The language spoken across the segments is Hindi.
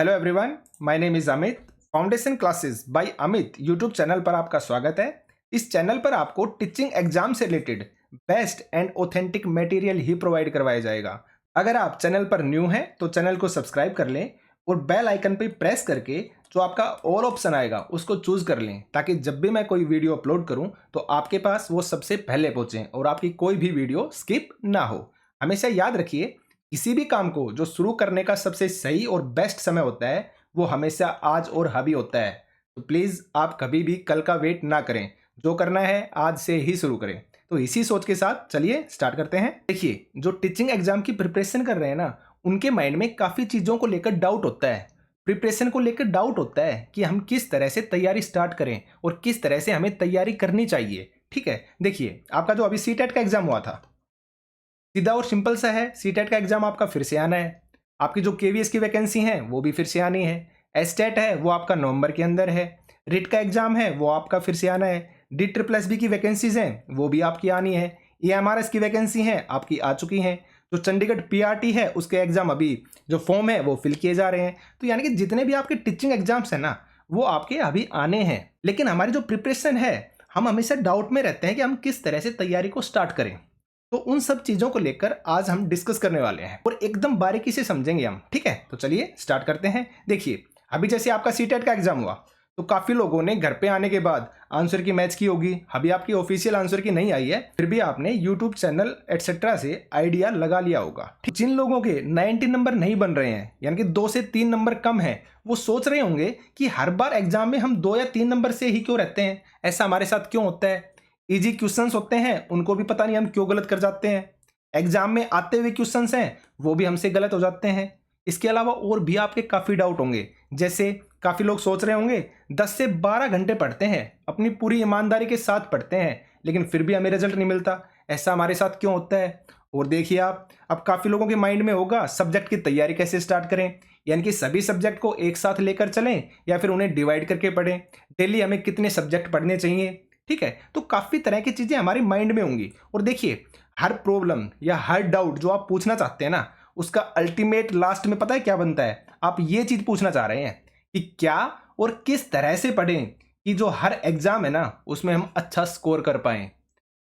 Hello everyone, my name is Amit. Foundation classes bye Amit YouTube channel पर आपका स्वागत है। इस चैनल पर आपको टीचिंग एग्जाम से related best and authentic material he provide करवाया जाएगा। अगर आप चैनल पर न्यू हैं तो चैनल को सब्सक्राइब कर लें और बेल आइकन पर प्रेस करके जो आपका ऑल ऑप्शन आएगा उसको चूज कर लें, ताकि जब भी मैं कोई वीडियो अपलोड करूं तो आपके पास वो सबसे पहले पहुंचे और आपकी कोई भी वीडियो स्किप ना हो। हमेशा याद रखिए, किसी भी काम को जो शुरू करने का सबसे सही और बेस्ट समय होता है वो हमेशा आज और अभी होता है। तो प्लीज़ आप कभी भी कल का वेट ना करें, जो करना है आज से ही शुरू करें। तो इसी सोच के साथ चलिए स्टार्ट करते हैं। देखिए, जो टीचिंग एग्जाम की प्रिपरेशन कर रहे हैं ना, उनके माइंड में काफ़ी चीज़ों को लेकर डाउट होता है। प्रिपरेशन को लेकर डाउट होता है कि हम किस तरह से तैयारी स्टार्ट करें और किस तरह से हमें तैयारी करनी चाहिए। ठीक है, देखिए आपका जो अभी सीटेट का एग्जाम हुआ था, सीधा और सिंपल सा है। सीटेट का एग्जाम आपका फिर से आना है। आपकी जो केवीएस की वैकेंसी है वो भी फिर से आनी है। एस्टेट है वो आपका नवंबर के अंदर है। रिट का एग्जाम है वो आपका फिर से आना है। डी ट्रिपल बी की वैकेंसीज हैं वो भी आपकी आनी है। EMRS की वैकेंसी हैं आपकी आ चुकी हैं। जो चंडीगढ़ PRT है उसके एग्जाम अभी जो फॉर्म है वो फिल किए जा रहे हैं। तो यानी कि जितने भी आपके टीचिंग एग्जाम्स हैं ना, वो आपके अभी आने हैं। लेकिन हमारी जो प्रिपरेशन है, हम हमेशा डाउट में रहते हैं कि हम किस तरह से तैयारी को स्टार्ट करें। तो उन सब चीजों को लेकर आज हम डिस्कस करने वाले हैं और एकदम बारीकी से समझेंगे हम। ठीक है, तो चलिए स्टार्ट करते हैं। देखिए, अभी जैसे आपका सीटेट का एग्जाम हुआ तो काफी लोगों ने घर पे आने के बाद आंसर की मैच की होगी। अभी आपकी ऑफिशियल आंसर की नहीं आई है, फिर भी आपने यूट्यूब चैनल एटसेट्रा से आइडिया लगा लिया होगा। जिन लोगों के 90 नंबर नहीं बन रहे हैं, यानी कि 2 से 3 नंबर कम है, वो सोच रहे होंगे कि हर बार एग्जाम में हम 2 या 3 नंबर से ही क्यों रहते हैं, ऐसा हमारे साथ क्यों होता है। इजी क्वेश्चंस होते हैं उनको भी पता नहीं हम क्यों गलत कर जाते हैं। एग्जाम में आते हुए क्वेश्चंस हैं वो भी हमसे गलत हो जाते हैं। इसके अलावा और भी आपके काफ़ी डाउट होंगे। जैसे काफ़ी लोग सोच रहे होंगे 10 से 12 घंटे पढ़ते हैं, अपनी पूरी ईमानदारी के साथ पढ़ते हैं, लेकिन फिर भी हमें रिजल्ट नहीं मिलता, ऐसा हमारे साथ क्यों होता है। और देखिए आप, अब काफ़ी लोगों के माइंड में होगा सब्जेक्ट की तैयारी कैसे स्टार्ट करें, यानी कि सभी सब्जेक्ट को एक साथ लेकर चलें या फिर उन्हें डिवाइड करके पढ़ें, डेली हमें कितने सब्जेक्ट पढ़ने चाहिए। ठीक है, तो काफ़ी तरह की चीज़ें हमारे माइंड में होंगी। और देखिए, हर प्रॉब्लम या हर डाउट जो आप पूछना चाहते हैं ना, उसका अल्टीमेट लास्ट में पता है क्या बनता है। आप ये चीज़ पूछना चाह रहे हैं कि क्या और किस तरह से पढ़ें कि जो हर एग्जाम है ना उसमें हम अच्छा स्कोर कर पाएं,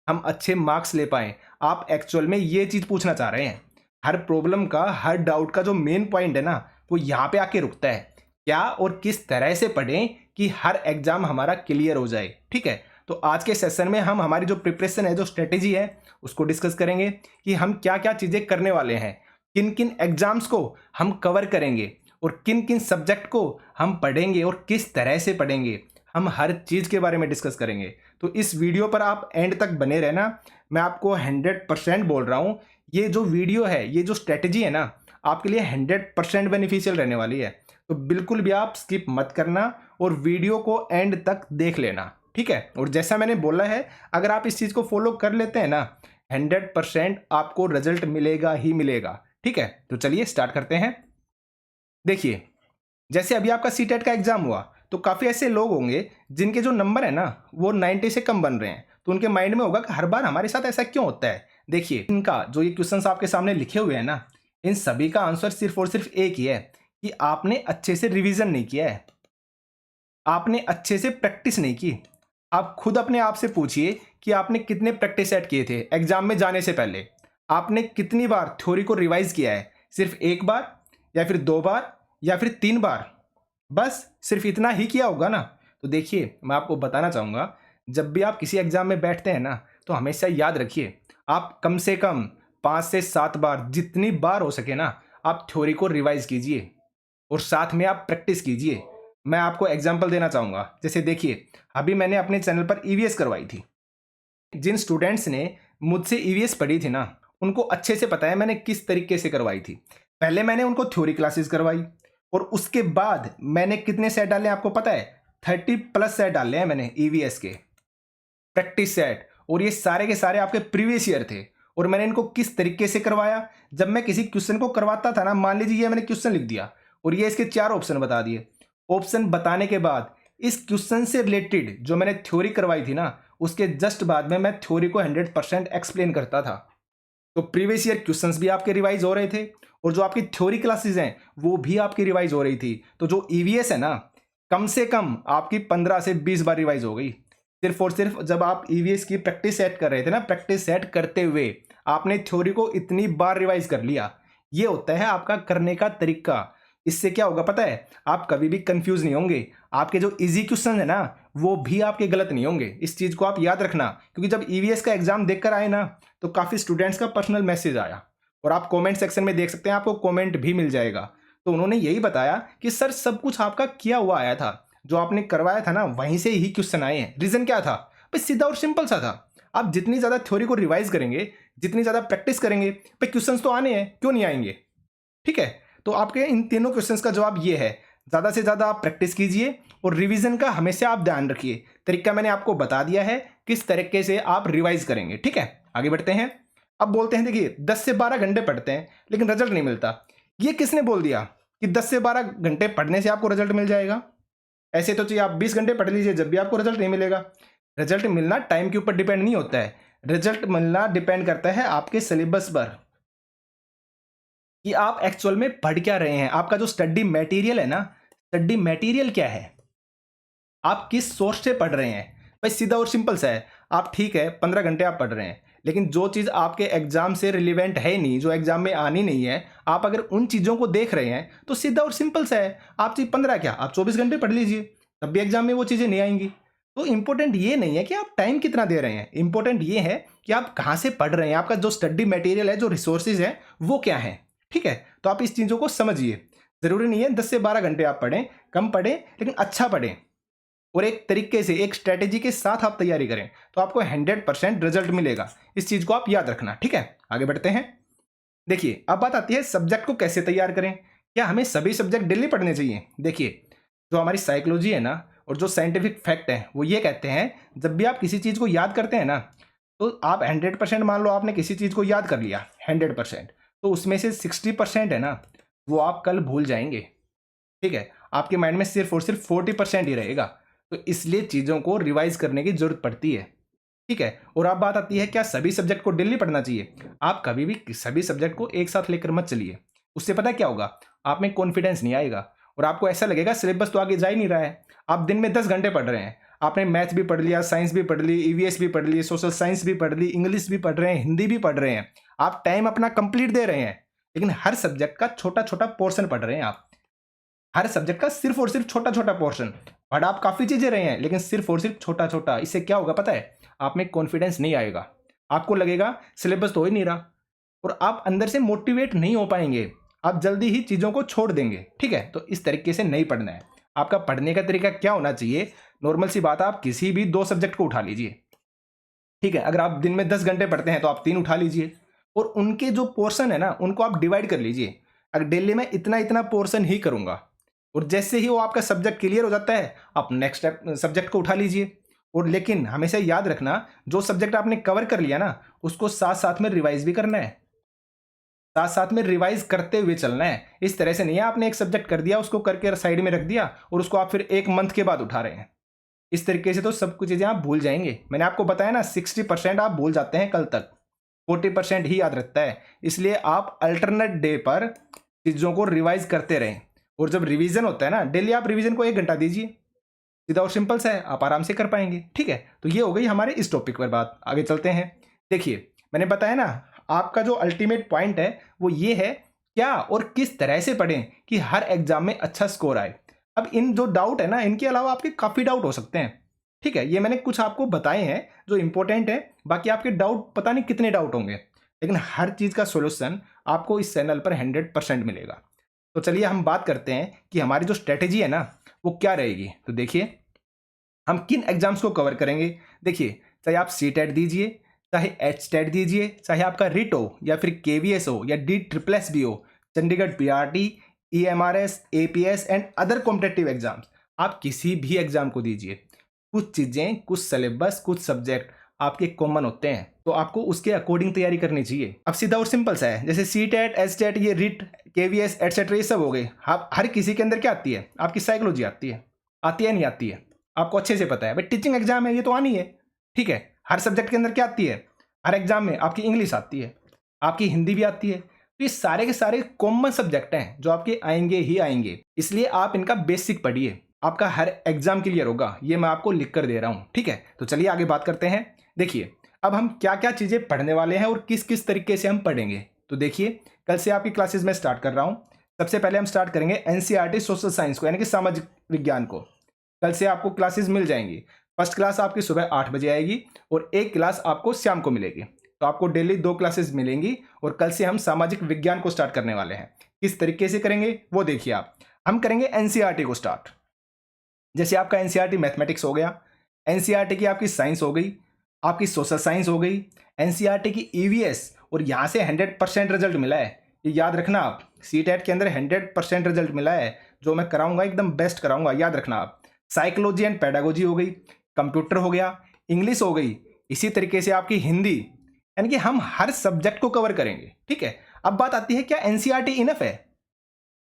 हम अच्छे मार्क्स ले पाएं। आप एक्चुअल में ये चीज़ पूछना चाह रहे हैं। हर प्रॉब्लम का, हर डाउट का जो मेन पॉइंट है ना, वो यहाँ पे आके रुकता है। क्या और किस तरह से पढ़ें कि हर एग्जाम हमारा क्लियर हो जाए। ठीक है, तो आज के सेशन में हम हमारी जो प्रिपरेशन है, जो स्ट्रेटेजी है, उसको डिस्कस करेंगे कि हम क्या क्या चीज़ें करने वाले हैं, किन किन एग्जाम्स को हम कवर करेंगे और किन किन सब्जेक्ट को हम पढ़ेंगे और किस तरह से पढ़ेंगे। हम हर चीज़ के बारे में डिस्कस करेंगे। तो इस वीडियो पर आप एंड तक बने रहना। मैं आपको 100% बोल रहा हूँ, ये जो वीडियो है, ये जो स्ट्रेटेजी है ना, आपके लिए 100% बेनिफिशियल रहने वाली है। तो बिल्कुल भी आप स्किप मत करना और वीडियो को एंड तक देख लेना। ठीक है, और जैसा मैंने बोला है, अगर आप इस चीज़ को फॉलो कर लेते हैं ना, 100% आपको रिजल्ट मिलेगा ही मिलेगा। ठीक है, तो चलिए स्टार्ट करते हैं। देखिए, जैसे अभी आपका सीटेट का एग्जाम हुआ तो काफ़ी ऐसे लोग होंगे जिनके जो नंबर है ना वो 90 से कम बन रहे हैं। तो उनके माइंड में होगा कि हर बार हमारे साथ ऐसा क्यों होता है। देखिए, इनका जो ये क्वेश्चंस आपके सामने लिखे हुए हैं ना, इन सभी का आंसर सिर्फ और सिर्फ एक ही है कि आपने अच्छे से रिवीजन नहीं किया है, आपने अच्छे से प्रैक्टिस नहीं की। आप खुद अपने आप से पूछिए कि आपने कितने प्रैक्टिस सेट किए थे एग्जाम में जाने से पहले। आपने कितनी बार थ्योरी को रिवाइज किया है, सिर्फ 1 बार या फिर 2 बार या फिर 3 बार, बस सिर्फ इतना ही किया होगा ना। तो देखिए, मैं आपको बताना चाहूँगा, जब भी आप किसी एग्जाम में बैठते हैं ना, तो हमेशा याद रखिए, आप कम से कम 5 से 7 बार, जितनी बार हो सके ना, आप थ्योरी को रिवाइज कीजिए और साथ में आप प्रैक्टिस कीजिए। मैं आपको एग्जांपल देना चाहूँगा। जैसे देखिए, अभी मैंने अपने चैनल पर EVS करवाई थी। जिन स्टूडेंट्स ने मुझसे EVS पढ़ी थी ना, उनको अच्छे से पता है मैंने किस तरीके से करवाई थी। पहले मैंने उनको थ्योरी क्लासेस करवाई और उसके बाद मैंने कितने सेट डाले आपको पता है? 30+ सेट डाले हैं मैंने EVS के प्रैक्टिस सेट, और ये सारे के सारे आपके प्रीवियस ईयर थे। और मैंने इनको किस तरीके से करवाया, जब मैं किसी क्वेश्चन को करवाता था ना, मान लीजिए ये मैंने क्वेश्चन लिख दिया और ये इसके 4 ऑप्शन बता दिए। ऑप्शन बताने के बाद इस क्वेश्चन से रिलेटेड जो मैंने थ्योरी करवाई थी ना, उसके जस्ट बाद में मैं थ्योरी को 100% एक्सप्लेन करता था। तो प्रीवियस ईयर क्वेश्चंस भी आपके रिवाइज हो रहे थे और जो आपकी थ्योरी क्लासेस हैं वो भी आपकी रिवाइज हो रही थी। तो जो ईवीएस है ना, कम से कम आपकी 15 से 20 बार रिवाइज हो गई। सिर्फ और सिर्फ जब आप ईवीएस की प्रैक्टिस सेट कर रहे थे ना, प्रैक्टिस सेट करते हुए आपने थ्योरी को इतनी बार रिवाइज कर लिया। ये होता है आपका करने का तरीका। इससे क्या होगा पता है, आप कभी भी कंफ्यूज नहीं होंगे। आपके जो इजी क्वेश्चन है ना वो भी आपके गलत नहीं होंगे। इस चीज को आप याद रखना, क्योंकि जब ईवीएस का एग्जाम देखकर आए ना तो काफी स्टूडेंट्स का पर्सनल मैसेज आया, और आप कमेंट सेक्शन में देख सकते हैं, आपको कमेंट भी मिल जाएगा। तो उन्होंने यही बताया कि सर सब कुछ आपका किया हुआ आया था, जो आपने करवाया था ना वहीं से ही क्वेश्चन आए हैं। रीजन क्या था भाई, सीधा और सिंपल सा था। आप जितनी ज्यादा थ्योरी को रिवाइज करेंगे, जितनी ज्यादा प्रैक्टिस करेंगे, भाई क्वेश्चंस तो आने हैं, क्यों नहीं आएंगे। ठीक है, तो आपके इन तीनों क्वेश्चंस का जवाब ये है, ज्यादा से ज्यादा आप प्रैक्टिस कीजिए और रिवीजन का हमेशा आप ध्यान रखिए। तरीका मैंने आपको बता दिया है किस तरीके से आप रिवाइज करेंगे। ठीक है, आगे बढ़ते हैं। अब बोलते हैं, देखिए 10 से 12 घंटे पढ़ते हैं लेकिन रिजल्ट नहीं मिलता। ये किसने बोल दिया कि 10 से 12 घंटे पढ़ने से आपको रिजल्ट मिल जाएगा। ऐसे तो चाहिए आप 20 घंटे पढ़ लीजिए, जब भी आपको रिजल्ट नहीं मिलेगा। रिजल्ट मिलना टाइम के ऊपर डिपेंड नहीं होता है। रिजल्ट मिलना डिपेंड करता है आपके सिलेबस पर, कि आप एक्चुअल में पढ़ क्या रहे हैं। आपका जो स्टडी मटेरियल है ना, स्टडी मटेरियल क्या है, आप किस सोर्स से पढ़ रहे हैं। भाई सीधा और सिंपल सा है। आप ठीक है 15 घंटे आप पढ़ रहे हैं, लेकिन जो चीज़ आपके एग्जाम से रिलेवेंट है नहीं, जो एग्जाम में आनी नहीं है, आप अगर उन चीज़ों को देख रहे हैं तो सीधा और सिंपल सा है। आप चीज 15 क्या, आप 24 घंटे पढ़ लीजिए, तब भी एग्जाम में वो चीज़ें नहीं आएंगी। तो इंपॉर्टेंट ये नहीं है कि आप टाइम कितना दे रहे हैं, इंपॉर्टेंट ये है कि आप कहाँ से पढ़ रहे हैं, आपका जो स्टडी मटेरियल है, जो रिसोर्सेज है वो क्या है। ठीक है, तो आप इस चीज़ों को समझिए। ज़रूरी नहीं है 10 से 12 घंटे आप पढ़ें, कम पढ़ें लेकिन अच्छा पढ़ें, और एक तरीके से एक स्ट्रेटेजी के साथ आप तैयारी करें तो आपको 100% रिजल्ट मिलेगा। इस चीज़ को आप याद रखना। ठीक है, आगे बढ़ते हैं। देखिए अब बात आती है सब्जेक्ट को कैसे तैयार करें। क्या हमें सभी सब्जेक्ट डेली पढ़ने चाहिए। देखिए जो हमारी साइकोलॉजी है ना, और जो साइंटिफिक फैक्ट है वो ये कहते हैं, जब भी आप किसी चीज़ को याद करते हैं ना, तो आप 100% मान लो आपने किसी चीज़ को याद कर लिया 100%, तो उसमें से 60% है ना वो आप कल भूल जाएंगे। ठीक है, आपके माइंड में सिर्फ और सिर्फ 40% ही रहेगा। तो इसलिए चीज़ों को रिवाइज करने की जरूरत पड़ती है। ठीक है, और अब बात आती है क्या सभी सब्जेक्ट को डेली पढ़ना चाहिए। आप कभी भी सभी सब्जेक्ट को एक साथ लेकर मत चलिए। उससे पता है क्या होगा, आप में कॉन्फिडेंस नहीं आएगा और आपको ऐसा लगेगा सिलेबस तो आगे जा ही नहीं रहा है। आप दिन में 10 घंटे पढ़ रहे हैं, आपने मैथ भी पढ़ लिया, साइंस भी पढ़ ली, ईवीएस भी पढ़ ली, सोशल साइंस भी पढ़ ली, इंग्लिश भी पढ़ रहे हैं, हिंदी भी पढ़ रहे हैं। आप टाइम अपना कंप्लीट दे रहे हैं, लेकिन हर सब्जेक्ट का छोटा छोटा पोर्शन पढ़ रहे हैं। आप हर सब्जेक्ट का सिर्फ और सिर्फ छोटा छोटा पोर्शन पढ़, आप काफी चीजें रहे हैं लेकिन सिर्फ और सिर्फ छोटा छोटा। इससे क्या होगा पता है, आप में कॉन्फिडेंस नहीं आएगा, आपको लगेगा सिलेबस तो हो ही नहीं रहा, और आप अंदर से मोटिवेट नहीं हो पाएंगे, आप जल्दी ही चीज़ों को छोड़ देंगे। ठीक है, तो इस तरीके से नहीं पढ़ना है। आपका पढ़ने का तरीका क्या होना चाहिए, नॉर्मल सी बात है, आप किसी भी 2 सब्जेक्ट को उठा लीजिए। ठीक है, अगर आप दिन में 10 घंटे पढ़ते हैं तो आप 3 उठा लीजिए, और उनके जो पोर्शन है ना उनको आप डिवाइड कर लीजिए। अगर डेली में इतना इतना पोर्शन ही करूंगा, और जैसे ही वो आपका सब्जेक्ट क्लियर हो जाता है आप नेक्स्ट सब्जेक्ट को उठा लीजिए। और लेकिन हमेशा याद रखना, जो सब्जेक्ट आपने कवर कर लिया ना उसको साथ साथ में रिवाइज भी करना है, साथ साथ में रिवाइज करते हुए चलना है। इस तरह से नहीं है आपने एक सब्जेक्ट कर दिया, उसको करके साइड में रख दिया और उसको आप फिर 1 मंथ के बाद उठा रहे हैं। इस तरीके से तो सब कुछ चीज़ें आप भूल जाएंगे। मैंने आपको बताया ना 60% आप भूल जाते हैं, कल तक 40% ही याद रहता है। इसलिए आप अल्टरनेट डे पर चीज़ों को रिवाइज करते रहें, और जब रिवीजन होता है ना डेली, आप रिवीजन को 1 घंटा दीजिए। सीधा और सिंपल सा है, आप आराम से कर पाएंगे। ठीक है, तो ये हो गई हमारे इस टॉपिक पर बात। आगे चलते हैं। देखिए मैंने बताया ना, आपका जो अल्टीमेट पॉइंट है वो ये है, क्या और किस तरह से पढ़ें कि हर एग्जाम में अच्छा स्कोर आए। अब इन जो डाउट है ना, इनके अलावा आपके काफ़ी डाउट हो सकते हैं। ठीक है, ये मैंने कुछ आपको बताए हैं जो इंपॉर्टेंट है, बाकी आपके डाउट पता नहीं कितने डाउट होंगे, लेकिन हर चीज़ का सोल्यूशन आपको इस चैनल पर 100% मिलेगा। तो चलिए हम बात करते हैं कि हमारी जो स्ट्रेटेजी है ना वो क्या रहेगी। तो देखिए हम किन एग्जाम्स को कवर करेंगे। देखिए चाहे आप सी टेट दीजिए, चाहे एच टेट दीजिए, चाहे आपका रिट हो या फिर केवीएस हो या डी ट्रिपल एस भी हो, Chandigarh PRT, EMRS, APS and other competitive exams, आप किसी भी एग्जाम को दीजिए, कुछ चीज़ें, कुछ सिलेबस, कुछ सब्जेक्ट आपके कॉमन होते हैं, तो आपको उसके अकॉर्डिंग तैयारी करनी चाहिए। अब सीधा और सिंपल सा है, जैसे सी टेट, एच टेट, ये रिट, केवीएस एटसेट्रा, ये सब हो गए। आप हर किसी के अंदर क्या आती है, आपकी साइकोलॉजी आती है नहीं आती है, आपको अच्छे से पता है। भाई टीचिंग एग्जाम है, ये तो आनी है। ठीक है, हर सब्जेक्ट के अंदर क्या आती है, हर एग्जाम में आपकी इंग्लिश आती है, आपकी हिंदी भी आती है, तो ये सारे के सारे कॉमन सब्जेक्ट हैं जो आपके आएंगे ही आएंगे, इसलिए आप इनका बेसिक पढ़िए, आपका हर एग्जाम क्लियर होगा, ये मैं आपको लिख कर दे रहा हूँ। ठीक है, तो चलिए आगे बात करते हैं। देखिए अब हम क्या क्या चीज़ें पढ़ने वाले हैं और किस किस तरीके से हम पढ़ेंगे। तो देखिए कल से आपकी क्लासेस में स्टार्ट कर रहा हूँ। सबसे पहले हम स्टार्ट करेंगे एनसीईआरटी सोशल साइंस को, यानी कि सामाजिक विज्ञान को। कल से आपको क्लासेस मिल जाएंगी। फर्स्ट क्लास आपकी सुबह 8 बजे आएगी और एक क्लास आपको शाम को मिलेगी। तो आपको डेली 2 क्लासेस मिलेंगी और कल से हम सामाजिक विज्ञान को स्टार्ट करने वाले हैं। किस तरीके से करेंगे वो देखिए आप। हम करेंगे एनसीईआरटी को स्टार्ट। जैसे आपका एनसीईआरटी मैथमेटिक्स हो गया, एनसीईआरटी की आपकी साइंस हो गई, आपकी सोशल साइंस हो गई, एनसीईआरटी की ईवीएस, और यहाँ से 100% रिजल्ट मिला है, ये याद रखना आप। सीटेट के अंदर 100% रिजल्ट मिला है, जो मैं कराऊंगा एकदम बेस्ट कराऊंगा, याद रखना आप। साइकोलॉजी एंड पेडागोजी हो गई, कंप्यूटर हो गया, इंग्लिश हो गई, इसी तरीके से आपकी हिंदी, यानी कि हम हर सब्जेक्ट को कवर करेंगे। ठीक है, अब बात आती है क्या एनसीईआरटी इनफ है।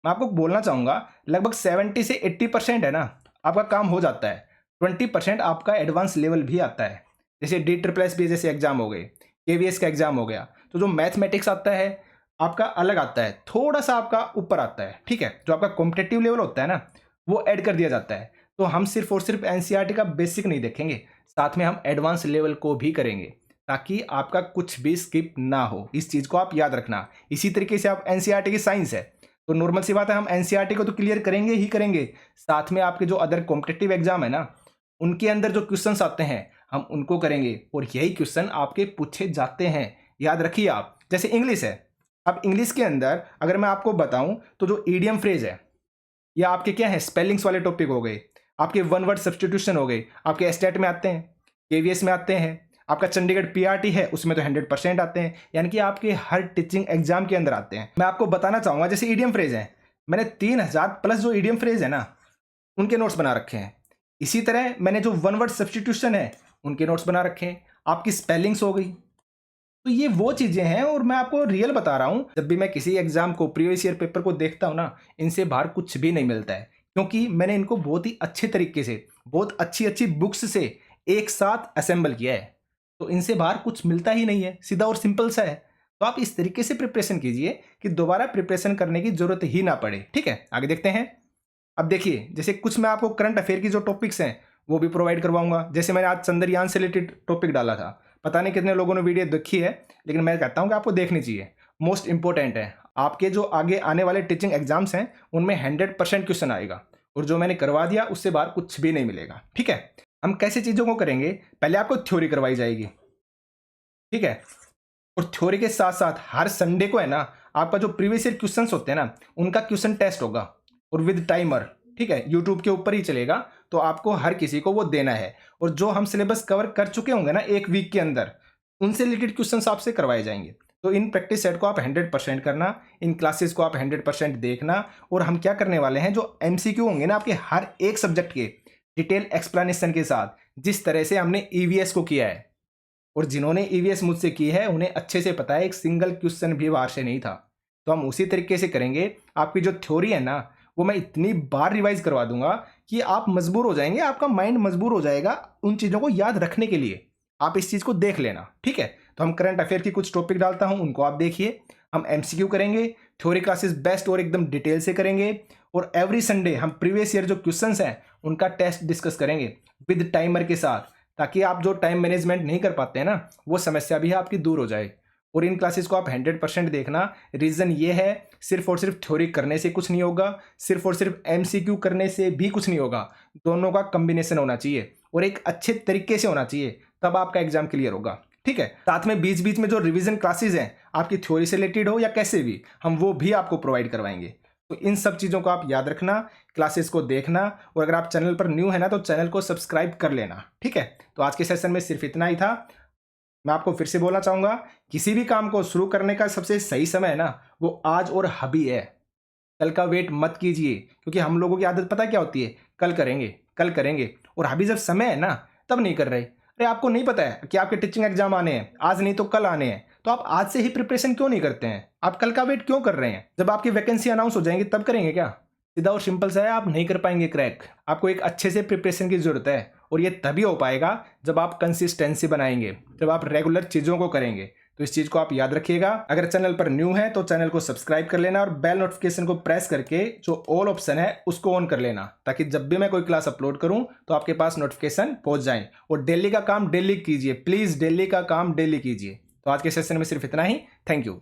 मैं आपको बोलना चाहूंगा लगभग 70 से 80% है ना, आपका काम हो जाता है। 20% आपका एडवांस लेवल भी आता है, जैसे DSSS जैसे एग्जाम हो गए, KVS का एग्जाम हो गया। तो जो मैथमेटिक्स आता है आपका अलग आता है, थोड़ा सा आपका ऊपर आता है। ठीक है, जो आपका कॉम्पिटेटिव लेवल होता है ना वो ऐड कर दिया जाता है। तो हम सिर्फ और सिर्फ एनसीईआरटी का बेसिक नहीं देखेंगे, साथ में हम एडवांस लेवल को भी करेंगे, ताकि आपका कुछ भी स्किप ना हो। इस चीज़ को आप याद रखना। इसी तरीके से आप एनसीईआरटी की साइंस है तो नॉर्मल सी बात है, हम एनसीईआरटी को तो क्लियर करेंगे ही करेंगे, साथ में आपके जो अदर कॉम्पिटेटिव एग्जाम है ना उनके अंदर जो क्वेश्चंस आते हैं हम उनको करेंगे, और यही क्वेश्चन आपके पूछे जाते हैं, याद रखिए आप। जैसे इंग्लिश है, अब इंग्लिश के अंदर अगर मैं आपको बताऊं तो जो ईडियम फ्रेज है या आपके क्या है स्पेलिंग्स वाले टॉपिक हो गए, आपके वन वर्ड सब्स्टिट्यूशन हो गए, आपके स्टेट में आते हैं, केवीएस में आते हैं, आपका चंडीगढ़ पीआरटी है उसमें तो 100% आते हैं, यानी कि आपके हर टीचिंग एग्जाम के अंदर आते हैं। मैं आपको बताना चाहूंगा जैसे ईडियम फ्रेज है, मैंने 3000 प्लस जो ईडियम फ्रेज है ना उनके नोट्स बना रखे हैं। इसी तरह मैंने जो वन वर्ड सब्स्टिट्यूशन है उनके नोट्स बना रखे हैं। आपकी स्पेलिंग्स हो गई, तो ये वो चीजें हैं, और मैं आपको रियल बता रहा हूं, जब भी मैं किसी एग्जाम को प्रीवियस ईयर पेपर को देखता हूं ना, इनसे बाहर कुछ भी नहीं मिलता है, क्योंकि मैंने इनको बहुत ही अच्छे तरीके से बहुत अच्छी अच्छी बुक्स से एक साथ असेंबल किया है। तो इनसे बाहर कुछ मिलता ही नहीं है, सीधा और सिंपल सा है। तो आप इस तरीके से प्रिपरेशन कीजिए कि दोबारा प्रिपरेशन करने की जरूरत ही ना पड़े। ठीक है, आगे देखते हैं। अब देखिए जैसे कुछ मैं आपको करंट अफेयर की जो टॉपिक्स हैं वो भी प्रोवाइड करवाऊंगा। जैसे मैंने आज चंद्रयान से रिलेटेड टॉपिक डाला था, पता नहीं कितने लोगों ने वीडियो देखी है, लेकिन मैं कहता हूं कि आपको देखनी चाहिए, मोस्ट इंपॉर्टेंट है। आपके जो आगे आने वाले टीचिंग एग्जाम्स हैं उनमें 100% क्वेश्चन आएगा, और जो मैंने करवा दिया उससे बाहर कुछ भी नहीं मिलेगा। ठीक है, हम कैसे चीज़ों को करेंगे, पहले आपको थ्योरी करवाई जाएगी। ठीक है, और थ्योरी के साथ साथ हर संडे को है ना आपका जो प्रीवियस ईयर क्वेश्चंस होते हैं ना उनका क्वेश्चन टेस्ट होगा, और विद टाइमर। ठीक है, यूट्यूब के ऊपर ही चलेगा, तो आपको हर किसी को वो देना है। और जो हम सिलेबस कवर कर चुके होंगे ना एक वीक के अंदर, उनसे रिलेटेड क्वेश्चंस आपसे करवाए जाएंगे। तो इन प्रैक्टिस सेट को आप 100% करना, इन क्लासेस को आप 100% देखना। और हम क्या करने वाले हैं, जो एमसीक्यू होंगे ना आपके हर एक सब्जेक्ट के डिटेल एक्सप्लेनेशन के साथ, जिस तरह से हमने ईवीएस को किया है, और जिन्होंने ईवीएस मुझसे की है उन्हें अच्छे से पता है एक सिंगल क्वेश्चन भी बाहर से नहीं था। तो हम उसी तरीके से करेंगे। आपकी जो थ्योरी है ना वो मैं इतनी बार रिवाइज करवा दूंगा कि आप मजबूर हो जाएंगे, आपका माइंड मजबूर हो जाएगा उन चीज़ों को याद रखने के लिए। आप इस चीज़ को देख लेना। ठीक है, तो हम करंट अफेयर की कुछ टॉपिक डालता हूं, उनको आप देखिए। हम एमसीक्यू करेंगे, थ्योरी क्लासेस बेस्ट और एकदम डिटेल से करेंगे, और एवरी संडे हम प्रीवियस ईयर जो क्वेश्चंस हैं उनका टेस्ट डिस्कस करेंगे विद टाइमर के साथ, ताकि आप जो टाइम मैनेजमेंट नहीं कर पाते हैं ना वो समस्या भी आपकी दूर हो जाए। और इन क्लासेस को आप 100% देखना। रीज़न ये है, सिर्फ और सिर्फ थ्योरी करने से कुछ नहीं होगा, सिर्फ और सिर्फ एमसीक्यू करने से भी कुछ नहीं होगा, दोनों का कम्बिनेशन होना चाहिए और एक अच्छे तरीके से होना चाहिए, तब आपका एग्जाम क्लियर होगा। ठीक है, साथ में बीच बीच में जो रिवीजन क्लासेज हैं आपकी थ्योरी से रिलेटेड हो या कैसे भी, हम वो भी आपको प्रोवाइड करवाएंगे। तो इन सब चीज़ों को आप याद रखना, क्लासेस को देखना, और अगर आप चैनल पर न्यू है ना तो चैनल को सब्सक्राइब कर लेना। ठीक है, तो आज के सेशन में सिर्फ इतना ही था। मैं आपको फिर से बोलना चाहूँगा, किसी भी काम को शुरू करने का सबसे सही समय है ना वो आज और अभी है। कल का वेट मत कीजिए, क्योंकि हम लोगों की आदत पता क्या होती है, कल करेंगे कल करेंगे, और अभी जब समय है ना तब नहीं कर रहे। अरे आपको नहीं पता है कि आपके टीचिंग एग्जाम आने हैं, आज नहीं तो कल आने हैं, तो आप आज से ही प्रिपरेशन क्यों नहीं करते हैं? आप कल का वेट क्यों कर रहे हैं? जब आपकी वैकेंसी अनाउंस हो जाएंगी तब करेंगे क्या? सीधा और सिंपल सा है, आप नहीं कर पाएंगे क्रैक। आपको एक अच्छे से प्रिपरेशन की जरूरत है, और ये तभी हो पाएगा जब आप कंसिस्टेंसी बनाएंगे, जब आप रेगुलर चीज़ों को करेंगे, तो इस चीज को आप याद रखिएगा। अगर चैनल पर न्यू है तो चैनल को सब्सक्राइब कर लेना और बेल नोटिफिकेशन को प्रेस करके जो ऑल ऑप्शन है उसको ऑन कर लेना, ताकि जब भी मैं कोई क्लास अपलोड करूं तो आपके पास नोटिफिकेशन पहुंच जाए। और डेली का काम डेली कीजिए, प्लीज डेली का काम डेली कीजिए। तो आज के सेशन में सिर्फ इतना ही। Thank you.